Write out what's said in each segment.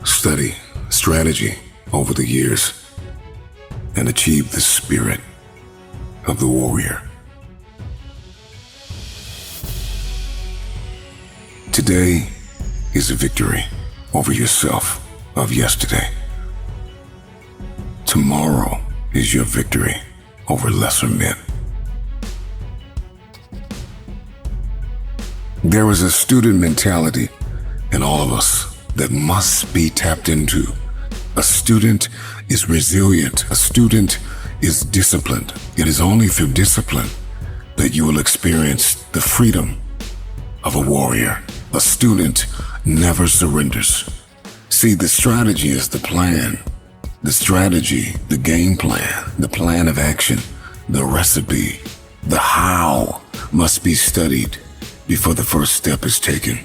study, strategy over the years, and achieve the spirit of the warrior. Today is a victory over yourself of yesterday. Tomorrow is your victory over lesser men. There is a student mentality in all of us that must be tapped into. A student is resilient. A student is disciplined. It is only through discipline that you will experience the freedom of a warrior. A student never surrenders. See, the strategy is the plan. The strategy, the game plan, the plan of action, the recipe, the how must be studied before the first step is taken.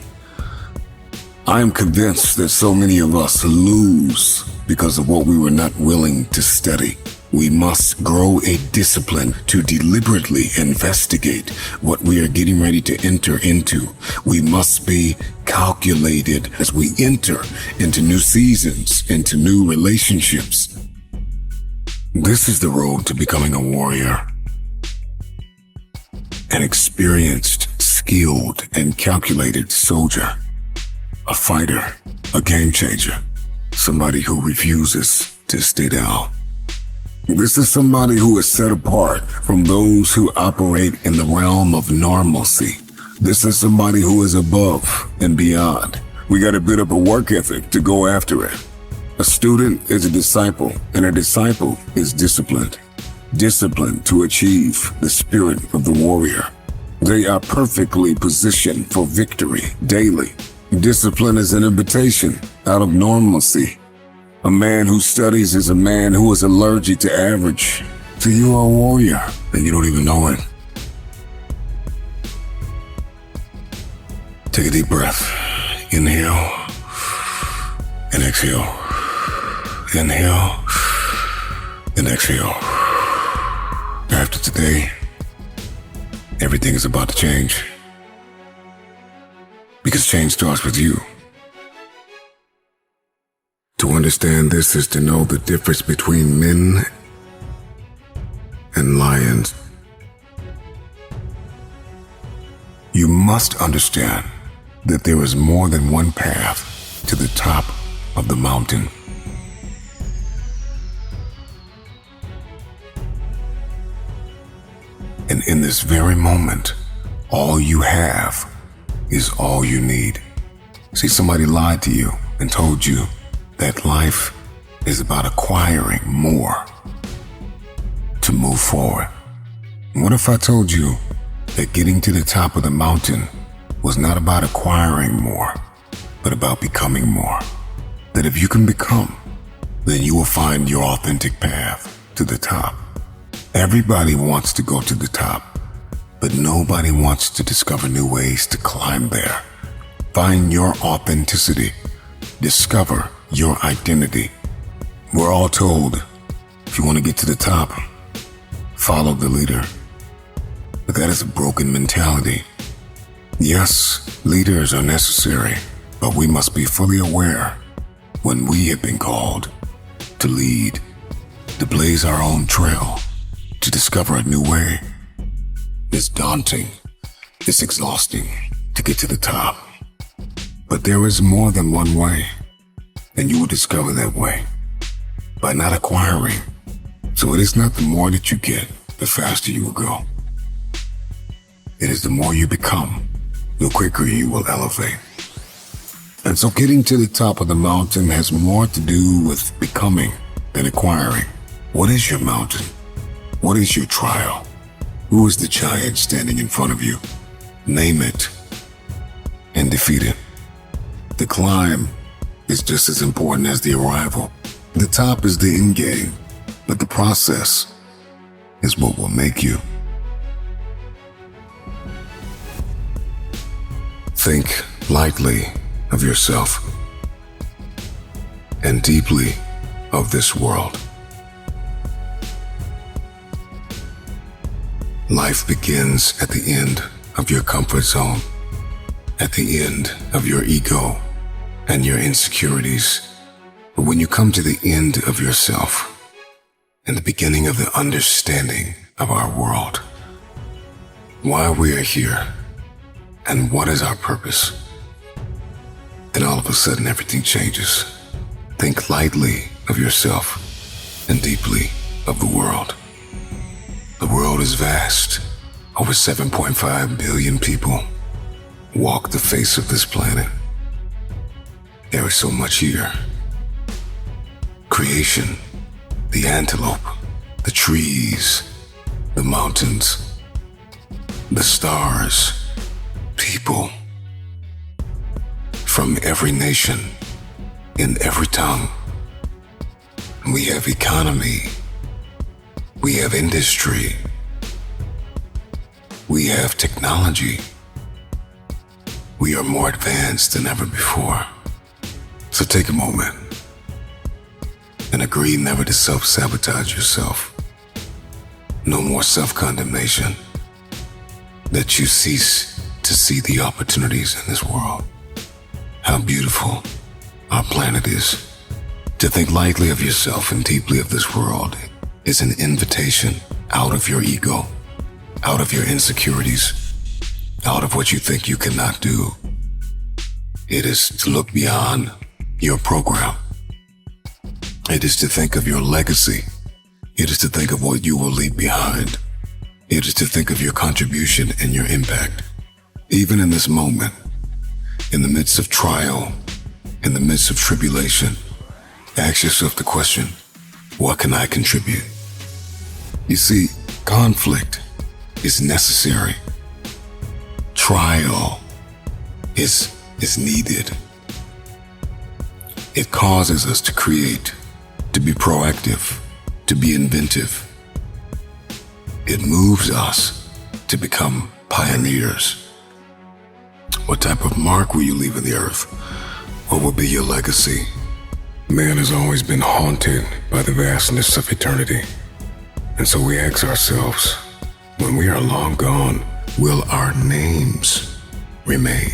I am convinced that so many of us lose because of what we were not willing to study. We must grow a discipline to deliberately investigate what we are getting ready to enter into. We must be calculated as we enter into new seasons, into new relationships. This is the road to becoming a warrior. An experienced, skilled, and calculated soldier. A fighter, a game changer, somebody who refuses to stay down. This is somebody who is set apart from those who operate in the realm of normalcy. This is somebody who is above and beyond. We got a bit of a work ethic to go after it. A student is a disciple, and a disciple is disciplined. Disciplined to achieve the spirit of the warrior. They are perfectly positioned for victory daily. Discipline is an invitation out of normalcy. A man who studies is a man who is allergic to average. So you are a warrior, and you don't even know it. Take a deep breath. Inhale and exhale. Inhale and exhale. After today, everything is about to change. Because change starts with you. To understand this is to know the difference between men and lions. You must understand that there is more than one path to the top of the mountain. And in this very moment, all you have is all you need. See, somebody lied to you and told you that life is about acquiring more to move forward. What if I told you that getting to the top of the mountain was not about acquiring more, but about becoming more? That if you can become, then you will find your authentic path to the top. Everybody wants to go to the top, but nobody wants to discover new ways to climb there. Find your authenticity. Discover your identity. We're all told, if you want to get to the top, follow the leader. But that is a broken mentality. Yes, leaders are necessary, but we must be fully aware when we have been called to lead, to blaze our own trail, to discover a new way. It's daunting, it's exhausting to get to the top. But there is more than one way, and you will discover that way by not acquiring. So it is not the more that you get, the faster you will go. It is the more you become, the quicker you will elevate. And so getting to the top of the mountain has more to do with becoming than acquiring. What is your mountain? What is your trial? Who is the giant standing in front of you? Name it and defeat it. The climb is just as important as the arrival. The top is the end game, but the process is what will make you. Think lightly of yourself and deeply of this world. Life begins at the end of your comfort zone, at the end of your ego and your insecurities. But when you come to the end of yourself and the beginning of the understanding of our world, why we are here, and what is our purpose, then all of a sudden everything changes. Think lightly of yourself and deeply of the world. The world is vast. Over 7.5 billion people walk the face of this planet. There is so much here. Creation, the antelope, the trees, the mountains, the stars, people from every nation, in every tongue. We have economy, we have industry, we have technology. We are more advanced than ever before. So take a moment and agree never to self-sabotage yourself. No more self-condemnation. That you cease to see the opportunities in this world. How beautiful our planet is. To think lightly of yourself and deeply of this world is an invitation out of your ego, out of your insecurities, out of what you think you cannot do. It is to look beyond your program. It is to think of your legacy. It is to think of what you will leave behind. It is to think of your contribution and your impact. Even in this moment, in the midst of trial, in the midst of tribulation, ask yourself the question, what can I contribute? You see, conflict is necessary. Trial is needed. It causes us to create, to be proactive, to be inventive. It moves us to become pioneers. What type of mark will you leave in the earth? What will be your legacy? Man has always been haunted by the vastness of eternity. And so we ask ourselves, when we are long gone, will our names remain?